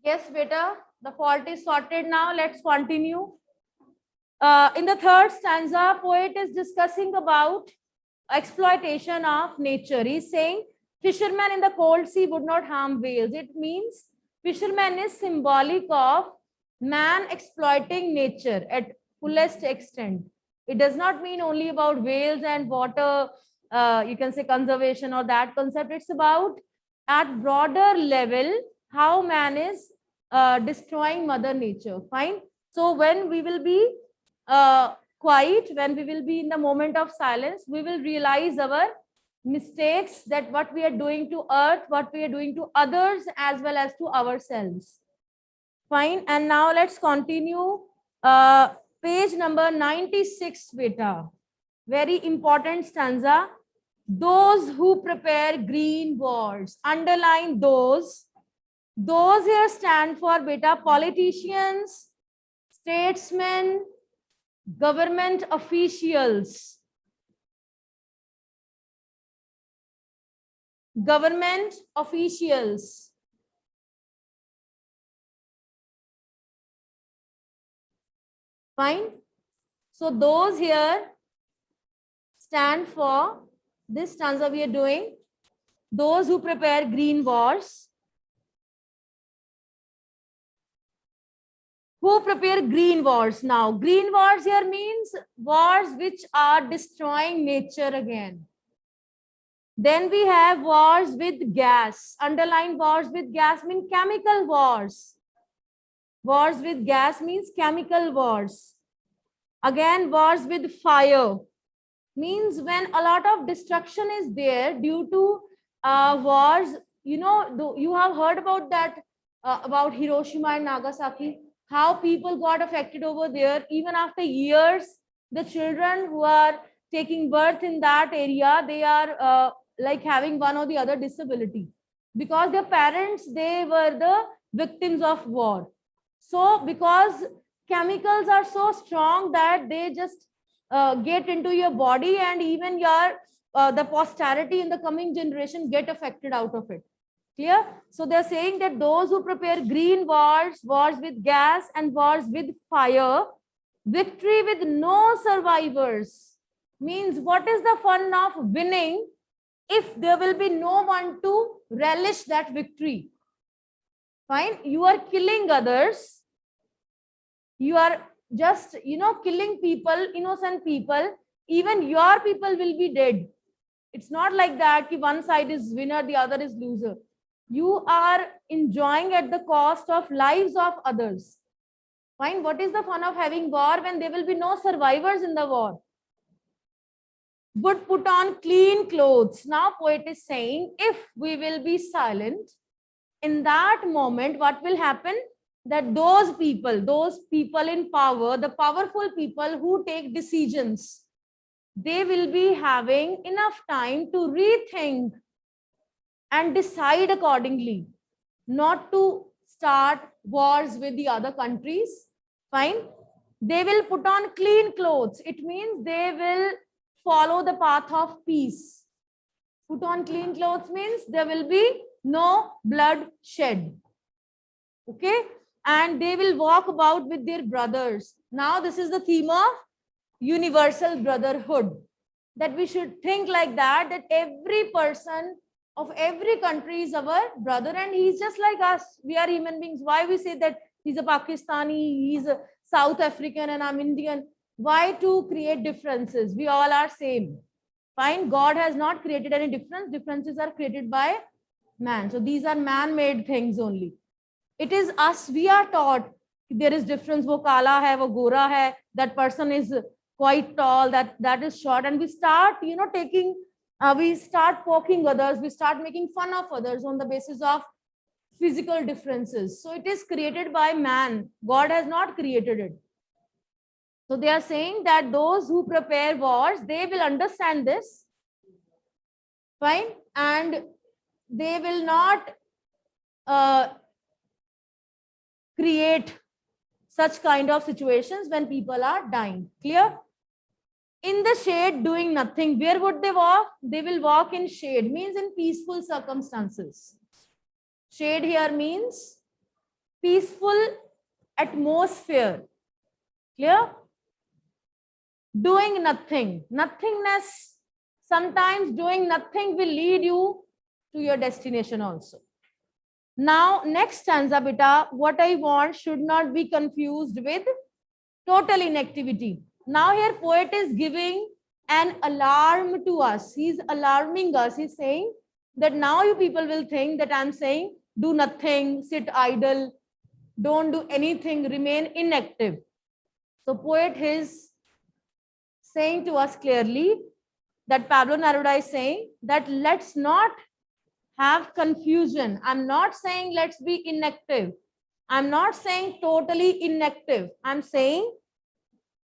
Yes, beta, the fault is sorted now. Let's continue. In the third stanza, poet is discussing about exploitation of nature. He's saying fishermen in the cold sea would not harm whales. It means fisherman is symbolic of man exploiting nature at fullest extent. It does not mean only about whales and water, you can say conservation or that concept. It's about at broader level how man is destroying mother nature. Fine. So when we will be quiet, when we will be in the moment of silence, we will realize our mistakes, that what we are doing to earth, what we are doing to others as well as to ourselves. Fine. And now let's continue. Page number 96, beta. Very important stanza. Those who prepare green wars. Underline those. Those here stand for, beta, politicians, statesmen, government officials. Government officials. Fine. So those here stand for this stanza we are doing. Those who prepare green wars. Who prepare green wars? Now, green wars here means wars which are destroying nature again. Then we have wars with gas. Underline wars with gas mean chemical wars. Wars with gas means chemical wars. Again, wars with fire means when a lot of destruction is there due to wars. You know, you have heard about that, about Hiroshima and Nagasaki, how people got affected over there. Even after years, the children who are taking birth in that area, they are like having one or the other disability because their parents, they were the victims of war. So because chemicals are so strong that they just get into your body, and even your the posterity in the coming generation get affected out of it. Clear? So they're saying that those who prepare green wars, wars with gas and wars with fire, victory with no survivors, means what is the fun of winning if there will be no one to relish that victory? Fine. You are killing others. You are just, killing people, innocent people. Even your people will be dead. It's not like that ki one side is winner, the other is loser. You are enjoying at the cost of lives of others. Fine. What is the fun of having war when there will be no survivors in the war? Would put on clean clothes. Now poet is saying, if we will be silent, in that moment, what will happen? That those people in power, the powerful people who take decisions, they will be having enough time to rethink and decide accordingly, not to start wars with the other countries. Fine. They will put on clean clothes. It means they will follow the path of peace. Put on clean clothes means there will be no blood shed. Okay. And they will walk about with their brothers. Now this is the theme of universal brotherhood, that we should think like that, that every person of every country is our brother, and he's just like us. We are human beings. Why we say that he's a Pakistani, he's a South African, and I'm Indian? Why to create differences? We all are same. Fine. God has not created any difference. Differences are created by man. So these are man-made things only. It is us. We are taught there is difference. Wo kala hai, wo gora hai. That person is quite tall. That is short. And we start, taking. We start poking others. We start making fun of others on the basis of physical differences. So it is created by man. God has not created it. So they are saying that those who prepare wars, they will understand this. Fine. And they will not create such kind of situations when people are dying. Clear? In the shade doing nothing. Where would they walk? They will walk in shade, means in peaceful circumstances. Shade here means peaceful atmosphere. Clear? Doing nothing. Nothingness. Sometimes doing nothing will lead you to your destination also. Now, next stanza, beta, what I want should not be confused with total inactivity. Now here poet is giving an alarm to us. He's alarming us. He's saying that now you people will think that I'm saying do nothing, sit idle, don't do anything, remain inactive. So poet is saying to us clearly that Pablo Neruda is saying that let's not have confusion. I'm not saying let's be inactive. I'm not saying totally inactive. I'm saying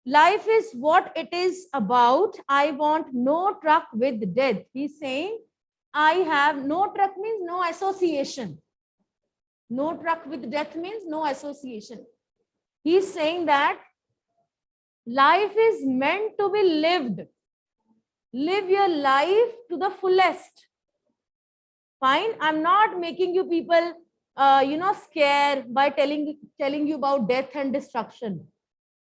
life is what it is about. I want no truck with death. He's saying I have no truck means no association. No truck with death means no association. He's saying that life is meant to be lived. Live your life to the fullest. Fine. I'm not making you people, scare by telling you about death and destruction,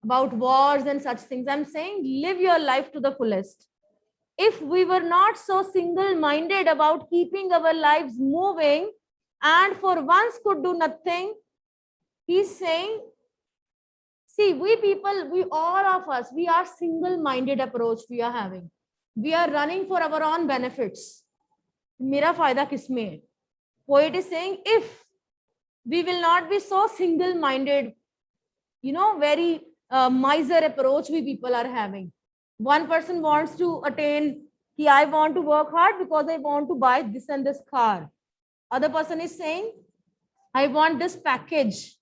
about wars and such things. I'm saying live your life to the fullest. If we were not so single-minded about keeping our lives moving and for once could do nothing, he's saying, see, we people, we all of us, we are single-minded approach we are having. We are running for our own benefits. Mera fayda kisme hai? Poet is saying, if we will not be so single-minded, very miser approach we people are having. One person wants to attain, I want to work hard because I want to buy this and this car. Other person is saying, I want this package.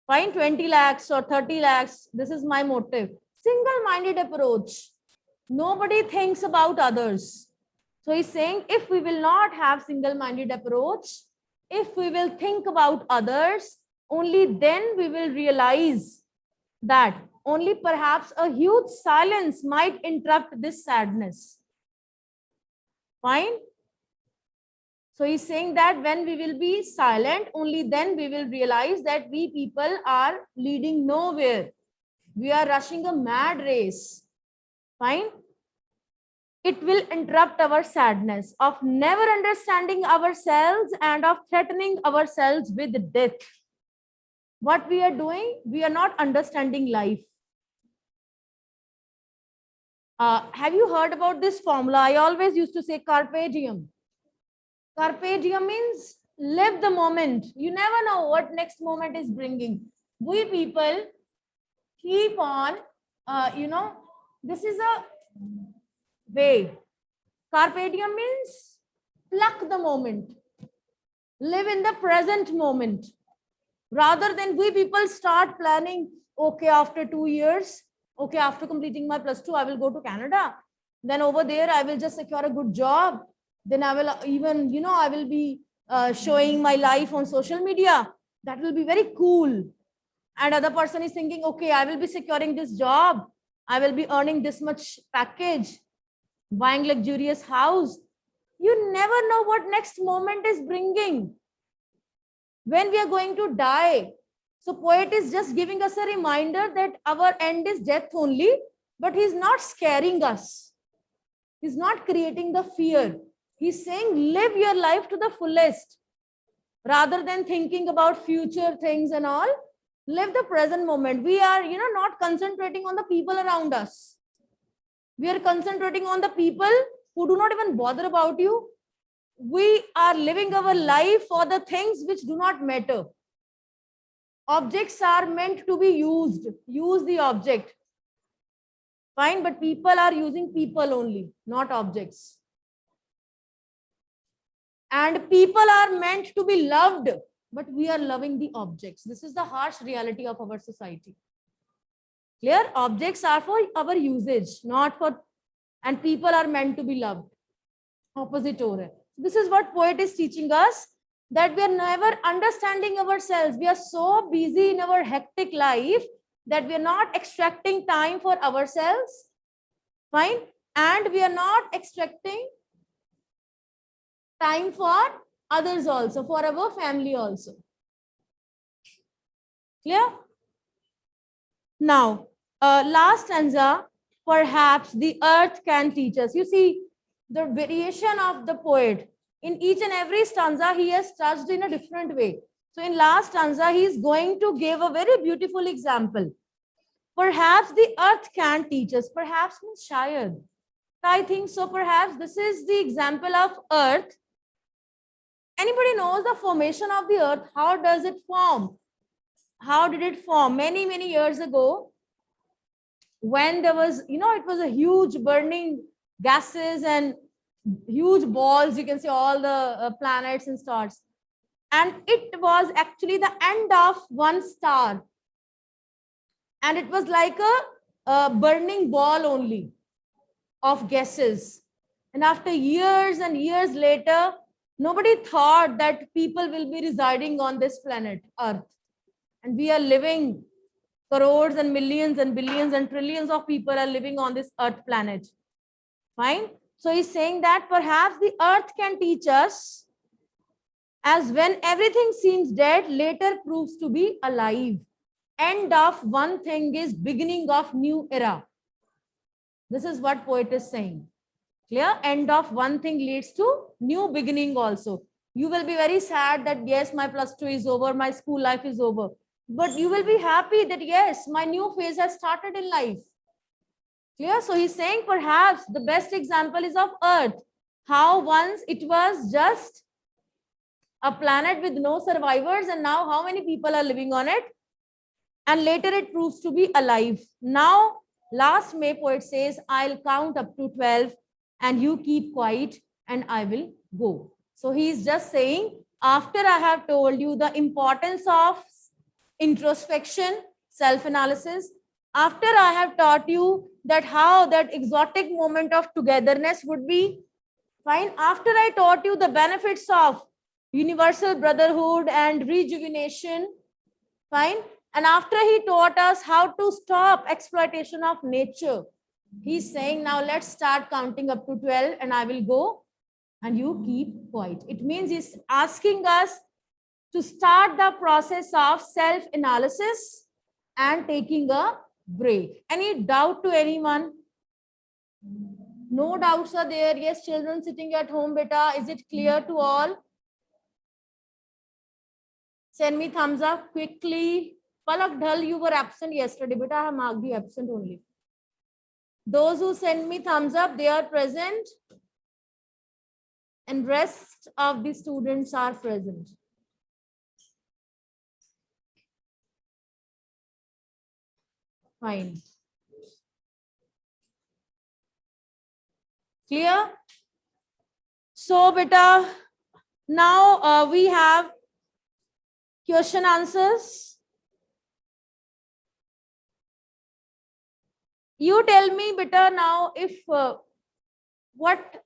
Fine, 20 lakhs or 30 lakhs. This is my motive. Single-minded approach. Nobody thinks about others. So he's saying, if we will not have single-minded approach, if we will think about others, only then we will realize that only perhaps a huge silence might interrupt this sadness. Fine. So he's saying that when we will be silent, only then we will realize that we people are leading nowhere. We are rushing a mad race. Fine. It will interrupt our sadness of never understanding ourselves and of threatening ourselves with death. What we are doing, we are not understanding life. Have you heard about this formula? I always used to say carpe diem. Carpe diem means live the moment. You never know what next moment is bringing. We people keep on, this is a way. Carpe diem means pluck the moment. Live in the present moment. Rather than we people start planning, okay, after 2 years, okay, after completing my +2, I will go to Canada. Then over there, I will just secure a good job. Then I will even, I will be showing my life on social media. That will be very cool. And other person is thinking, okay, I will be securing this job. I will be earning this much package, buying luxurious house. You never know what next moment is bringing. When we are going to die. So poet is just giving us a reminder that our end is death only, but he's not scaring us. He's not creating the fear. He's saying, live your life to the fullest. Rather than thinking about future things and all, live the present moment. We are, not concentrating on the people around us. We are concentrating on the people who do not even bother about you. We are living our life for the things which do not matter. Objects are meant to be used. Use the object. Fine, but people are using people only, not objects. And people are meant to be loved, but we are loving the objects. This is the harsh reality of our society. Clear? Objects are for our usage, not for, and people are meant to be loved. Opposite over. This is what poet is teaching us, that we are never understanding ourselves. We are so busy in our hectic life that we are not extracting time for ourselves. Fine. And we are not extracting time for others also, for our family also. Clear? Now, last stanza, perhaps the earth can teach us. You see, the variation of the poet. In each and every stanza, he has touched in a different way. So in last stanza, he is going to give a very beautiful example. Perhaps the earth can teach us. Perhaps means shayad. I think so. Perhaps this is the example of earth. Anybody knows the formation of the earth? How does it form? How did it form? Many, many years ago, when there was, it was a huge burning gases and huge balls, you can see all the planets and stars. And it was actually the end of one star. And it was like a burning ball only of gases. And after years and years later, nobody thought that people will be residing on this planet, Earth. And we are living, crores and millions and billions and trillions of people are living on this Earth planet. Fine. So he's saying that perhaps the Earth can teach us, as when everything seems dead, later proves to be alive. End of one thing is beginning of new era. This is what poet is saying. Clear? End of one thing leads to new beginning also. You will be very sad that yes, my +2 is over, my school life is over. But you will be happy that yes, my new phase has started in life. Clear? So he's saying perhaps the best example is of Earth. How once it was just a planet with no survivors, and now how many people are living on it? And later it proves to be alive. Now, last May poet says, I'll count up to 12 and you keep quiet and I will go. So he's just saying, after I have told you the importance of introspection, self-analysis, after I have taught you that how that exotic moment of togetherness would be, fine. After I taught you the benefits of universal brotherhood and rejuvenation, fine. And after he taught us how to stop exploitation of nature, he's saying, now let's start counting up to 12 and I will go and you keep quiet. It means he's asking us to start the process of self-analysis and taking a break. Any doubt to anyone? No doubts are there. Yes, children sitting at home, beta, is it clear to all? Send me thumbs up quickly. Palak Dhal, you were absent yesterday, but I have marked you absent only. Those who send me thumbs up, they are present. And rest of the students are present. Fine. Clear? So, beta, now we have question answers. You tell me, beta, now if what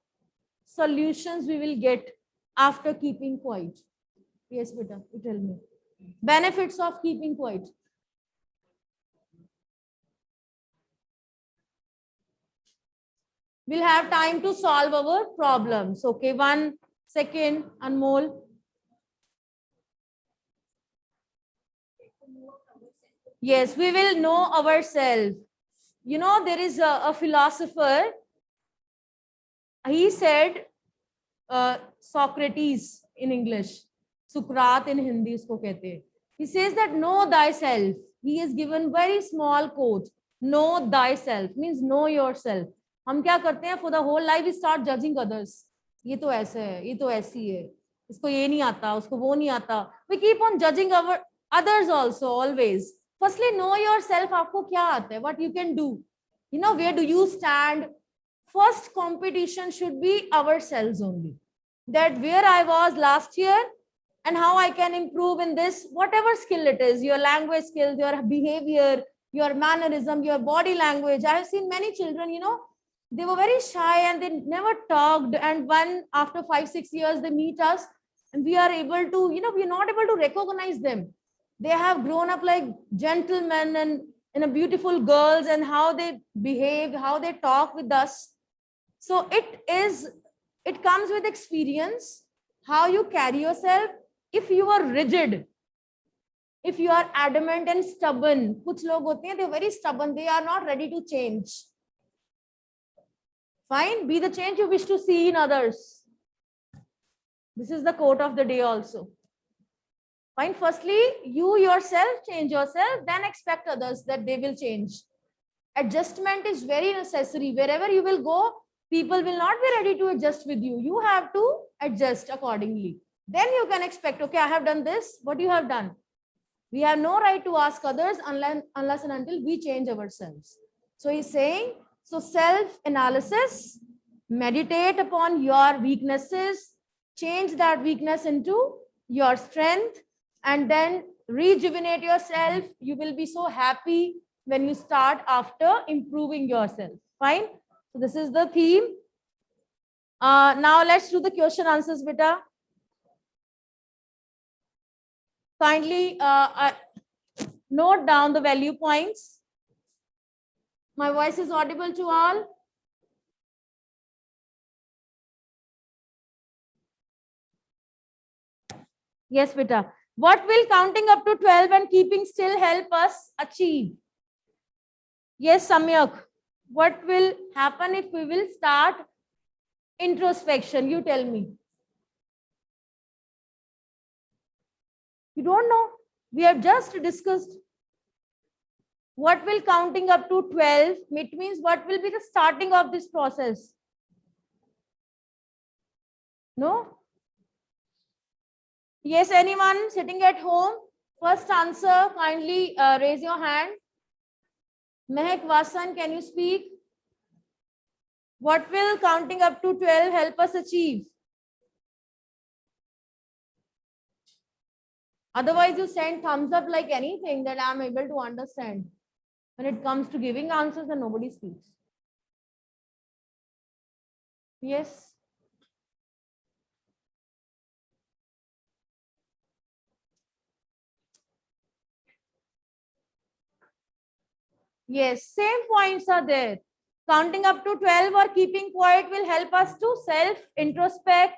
solutions we will get after keeping quiet. Yes, beta, you tell me. Benefits of keeping quiet. We'll have time to solve our problems. Okay, 1 second, Anmol. Yes, we will know ourselves. You know, there is a philosopher. He said, Socrates in English, Sukrat in Hindi isko kehte hain. He says that know thyself. He is given very small quote. Know thyself means know yourself. हम क्या करते हैं? For the whole life we start judging others. ये तो ऐसे है, ये तो ऐसी है, इसको ये नहीं आता, उसको वो नहीं आता. We keep on judging our others also always. Firstly, know yourself. आपको क्या आता है? What you can do? You know, where do you stand? First competition should be ourselves only. That where I was last year and how I can improve in this, whatever skill it is, your language skills, your behavior, your mannerism, your body language. I have seen many children, you know, they were very shy and they never talked. And when after 5-6 years, they meet us and we are able to, you know, we are not able to recognize them. They have grown up like gentlemen and a beautiful girls, and how they behave, how they talk with us. So it comes with experience, how you carry yourself. If you are rigid, if you are adamant and stubborn, kuch log hote hain, they're very stubborn, they are not ready to change. Fine, be the change you wish to see in others. This is the quote of the day also. Fine, firstly you yourself change yourself, then expect others that they will change. Adjustment is very necessary. Wherever you will go, people will not be ready to adjust with you. You have to adjust accordingly. Then you can expect, okay, I have done this, what you have done. We have no right to ask others unless and until we change ourselves. So he's saying, so self-analysis, meditate upon your weaknesses, change that weakness into your strength, and then rejuvenate yourself. You will be so happy when you start after improving yourself. Fine. So this is the theme. Now let's do the question answers, beta. Kindly note down the value points. My voice is audible to all. Yes, beta. What will counting up to 12 and keeping still help us achieve? Yes, Samyak. What will happen if we will start introspection? You tell me. You don't know. We have just discussed. What will counting up to 12? It means what will be the starting of this process? No? Yes, anyone sitting at home? First answer, kindly raise your hand. Mehak Vasan, can you speak? What will counting up to 12 help us achieve? Otherwise, you send thumbs up like anything that I'm able to understand. When it comes to giving answers, then nobody speaks. Yes. Yes, same points are there. Counting up to 12 or keeping quiet will help us to self-introspect,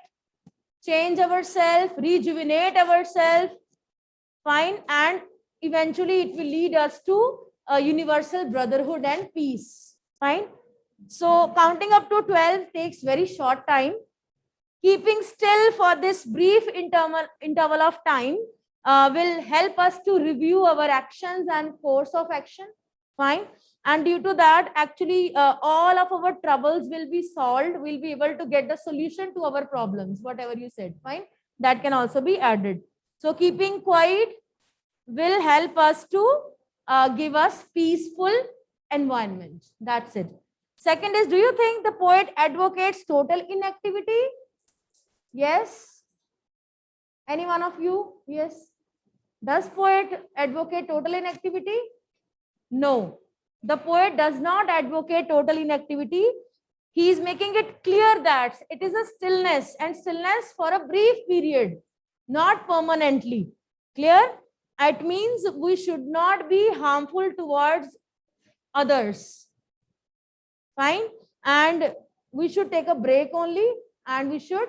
change ourselves, rejuvenate ourselves. Fine. And eventually it will lead us to a universal brotherhood and peace. Fine. So counting up to 12 takes very short time. Keeping still for this brief interval of time will help us to review our actions and course of action. Fine. And due to that, actually, all of our troubles will be solved. We'll be able to get the solution to our problems, whatever you said. Fine. That can also be added. So keeping quiet will help us to give us peaceful environment. That's it. Second is, do you think the poet advocates total inactivity? Yes. Any one of you? Yes. Does poet advocate total inactivity? No. The poet does not advocate total inactivity. He is making it clear that it is a stillness, and stillness for a brief period, not permanently. Clear? It means we should not be harmful towards others. Fine. And we should take a break only, and we should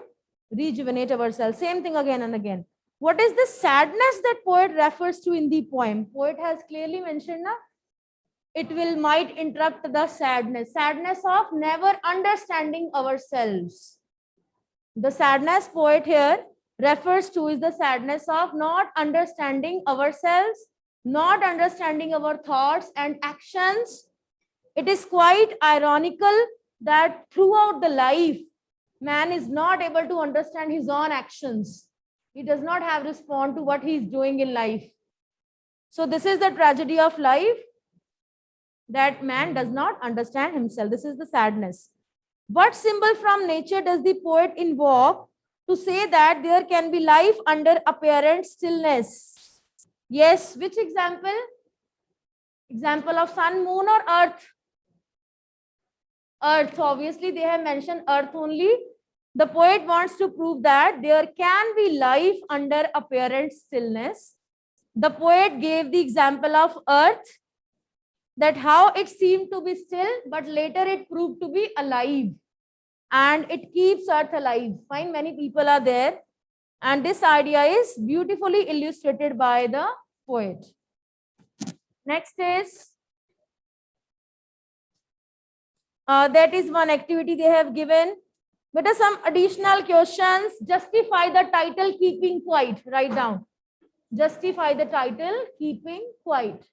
rejuvenate ourselves. Same thing again and again. What is the sadness that poet refers to in the poem? Poet has clearly mentioned that it might interrupt the sadness of never understanding ourselves. The sadness poet here refers to is the sadness of not understanding ourselves, not understanding our thoughts and actions. It is quite ironical that throughout the life, man is not able to understand his own actions. He does not have respond to what he is doing in life. So this is the tragedy of life, that man does not understand himself. This is the sadness. What symbol from nature does the poet invoke to say that there can be life under apparent stillness? Yes, which example? Example of sun, moon, or earth? Earth. Obviously, they have mentioned earth only. The poet wants to prove that there can be life under apparent stillness. The poet gave the example of earth, that how it seemed to be still, but later it proved to be alive, and it keeps earth alive. Fine, many people are there, and this idea is beautifully illustrated by the poet. Next is, that is one activity they have given. But some additional questions. Justify the title keeping quiet. Write down. Justify the title keeping quiet.